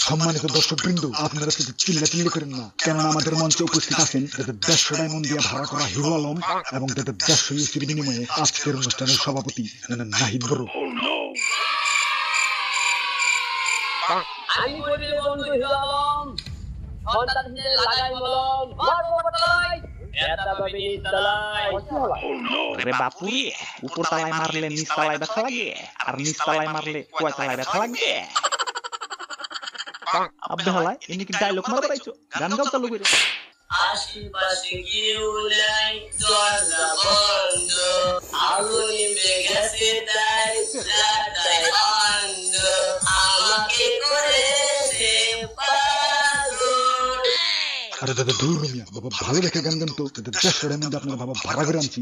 সম্মানিত দর্শকবৃন্দ, আপনারা শুধু চিল্লাচিল্লি করেন না, কেননা আমাদের মঞ্চে উপস্থিত আছেন যাদের 150 ডায়মন্ড দিয়ে ভাড়া করা হিরো আলম এবং যাদের 150 ইউসির বিনিময়ে আজকের অনুষ্ঠানের সভাপতি নাহিদ বড়। আমি বলি বন্ধু হিলাম সন্তান হিসেবে লাগাই মলম বরবতলাই এটা ভাবে নিতলাই আরে বাপুরে, উপর তলায় মারলে নিচ তলায় ব্যথা লাগে, আর নিচ তলায় মারলে কয় তলায় ব্যথা লাগবে? আব্বে হালায় ইনি কি ডায়লগ মারা পাইছো? গান গাও চালু করে। আশিপাশে কেউ নাই দরজা বন্ধ আগুন নিভে গেছে তাই রাতাই বন্ধ আমাকে করেছে পাগল। আরে দাদা দূর মিয়া, বাবা ভালো দেখে গান গান তো, যাদের 150 ডায়মন্ড আপনারা বাবা ভাড়া করে আনছি।